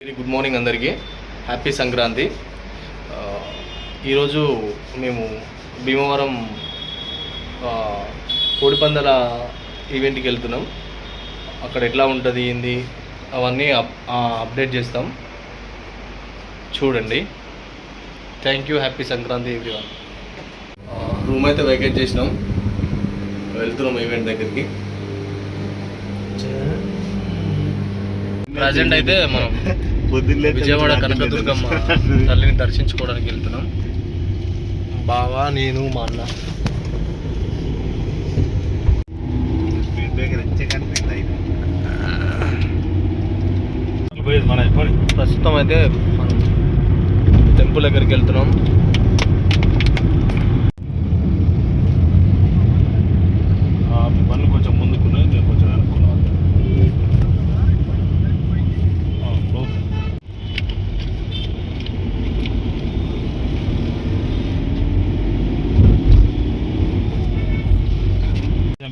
Very good morning అందరికీ. Happy Sankranti. ఈరోజు మేము భీమవరం కోడిపందాల ఈవెంట్కి వెళ్తున్నాం. అక్కడ ఎట్లా ఉంటుంది ఏంది అవన్నీ అప్డేట్ చేస్తాం, చూడండి. Thank you. Happy Sankranti everyone. Room అయితే వెకేట్ చేసినాం, వెళ్తున్నాం ఈవెంట్ దగ్గరికి. ప్రజెంట్ అయితే మనం విజయవాడ కనకదుర్గమ్మ తల్లిని దర్శించుకోవడానికి వెళ్తున్నాం. బావా, నేను, మా అన్న. ప్రస్తుతం అయితే మనం టెంపుల్ దగ్గరికి వెళ్తున్నాం. పనులు కొంచెం ముందుకున్నాయి, నేను కొంచెం అనుకున్నాను.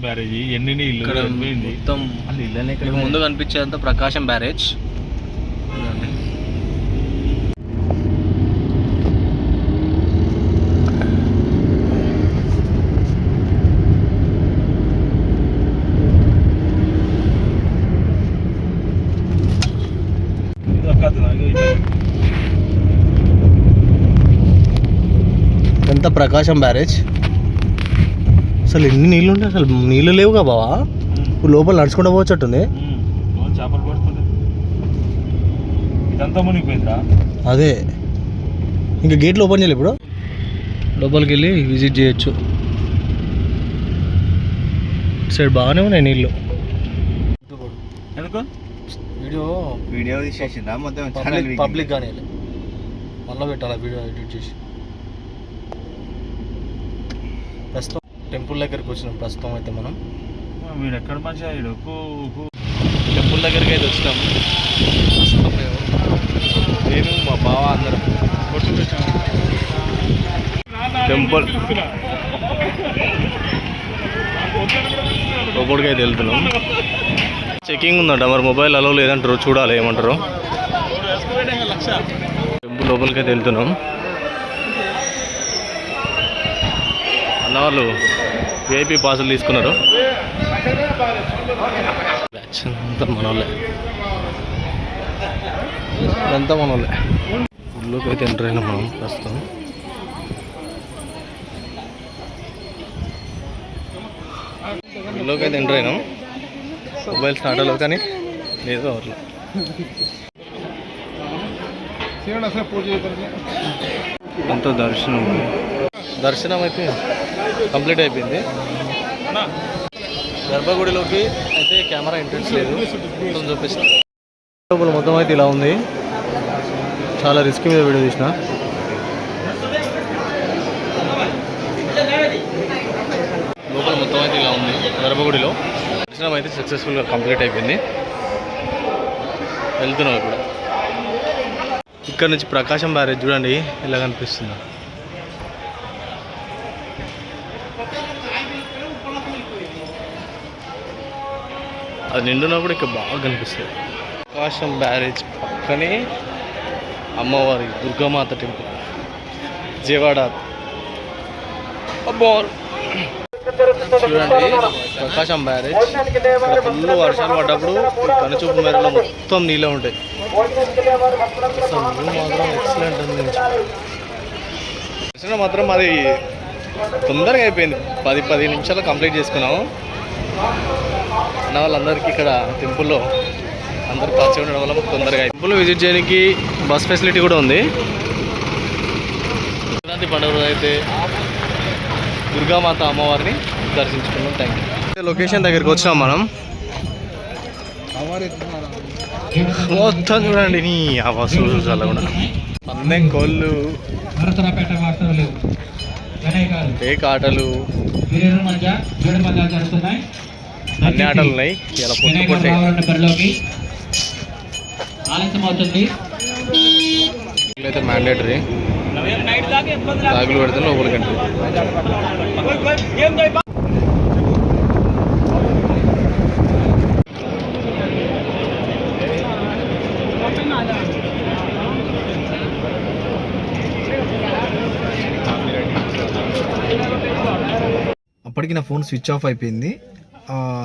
బ్యారేజ్ ఎన్ని ఇక్కడ మొత్తం ముందు కనిపించేంత ప్రకాశం బ్యారేజ్. ఎంత ప్రకాశం బ్యారేజ్. అసలు ఎన్ని నీళ్ళు ఉంటాయి, అసలు నీళ్ళు లేవుగా బావా. లోపల నడుచుకుంటూ పోవచ్చట్టుంది. చేపలు పడుతుంది, ఇదంతా మునిగిపోయిందిరా. అదే, ఇంకా గేట్లు ఓపెన్ చేయాలి. ఇప్పుడు లోపలికి వెళ్ళి విజిట్ చేయొచ్చు. సైడ్ బాగానే ఉన్నాయి నీళ్ళు. ఎందుకు వీడియో తీసేసిందా మొత్తం? పబ్లిక్ కానీ మళ్ళీ పెట్టాలి వీడియో ఎడిట్ చేసి. ప్రస్తుతం టెంపుల్ దగ్గరికి వచ్చినాం. ప్రస్తుతం అయితే మనం వీడు ఎక్కడ మంచిగా టెంపుల్ దగ్గరికి అయితే వచ్చినాం. ప్రస్తుతం నేను మా బావ అందరం టెంపుల్ లోపలికి అయితే వెళ్తున్నాం. చెకింగ్ ఉందంట, మరి మొబైల్ అలో లేదంటారు, చూడాలి ఏమంటారు. టెంపుల్ లోపలికి అయితే వెళ్తున్నాం. అన్నవాళ్ళు విఐపి పాసులు తీసుకున్నారు. అంతా మనోళ్ళే, ఇదంతా మనోళ్ళే. గుళ్ళోకి అయితే ఎంటర్ అయినా మనం ప్రస్తుతం. గుళ్ళోకి అయితే ఎంటర్ అయినాం. మొబైల్ స్టార్ట్ అవ్వలేదు కానీ లేదు అట్లా. ఎంతో దర్శనం అయితే కంప్లీట్ అయిపోయింది. గర్భగుడిలోకి అయితే కెమెరా ఎంట్రెన్స్ లేదు, మొత్తం చూపిస్తాను. లోపల మొత్తం అయితే ఇలా ఉంది. చాలా రిస్క్ మీద వీడియో తీసిన. లోపల మొత్తం అయితే ఇలా ఉంది. గర్భగుడిలో దర్శనం అయితే సక్సెస్ఫుల్గా కంప్లీట్ అయిపోయింది. వెళ్తున్నాం ఇప్పుడు. ఇక్కడ నుంచి ప్రకాశం బ్యారేజ్ చూడండి ఇలా కనిపిస్తుంది. అది నిండునా కూడా ఇక్కడ బాగా కనిపిస్తుంది. ప్రకాశం బ్యారేజ్ పక్కనే అమ్మవారి దుర్గామాత టెంపుల్, విజయవాడ. చూడండి ప్రకాశం బ్యారేజ్. ఫుల్ వర్షాలు పడ్డప్పుడు కనుచూపు మేరలో మొత్తం నీళ్ళే ఉంటాయి. అసలు మాత్రం ఎక్సలెంట్ ఉంది. దర్శనం మాత్రం అది తొందరగా అయిపోయింది. 10 నిమిషాలు కంప్లీట్ చేసుకున్నాము. అన్న వాళ్ళందరికీ ఇక్కడ టెంపుల్లో అందరు కలిసి ఉండడం వల్ల తొందరగా టెంపుల్ విజిట్ చేయడానికి బస్ ఫెసిలిటీ కూడా ఉంది. సంక్రాంతి పండుగ అయితే దుర్గామాత అమ్మవారిని దర్శించుకున్నాం. Thank you. లొకేషన్ దగ్గరికి వచ్చినాం మనం. మొత్తం చూడండి నీ ఆ వసూలు చాలా కూడా అన్నీ కోళ్ళు, పేక ఆటలు, అన్ని ఆటలు ఉన్నాయి. ఇలా అయితే మ్యాండేటరీ బ్యాగులు పెడితే లోపలికి ఎంట్రీ. అప్పటికి నా ఫోన్ స్విచ్ ఆఫ్ అయిపోయింది.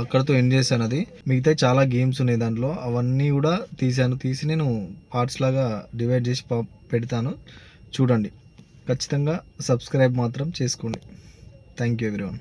అక్కడతో ఎండ్ చేశాను. అది మిగతా చాలా గేమ్స్ ఉన్నాయి దాంట్లో, అవన్నీ కూడా తీసి నేను పార్ట్స్ లాగా డివైడ్ చేసి పెడతాను, చూడండి. ఖచ్చితంగా సబ్స్క్రైబ్ మాత్రం చేసుకోండి. Thank you everyone.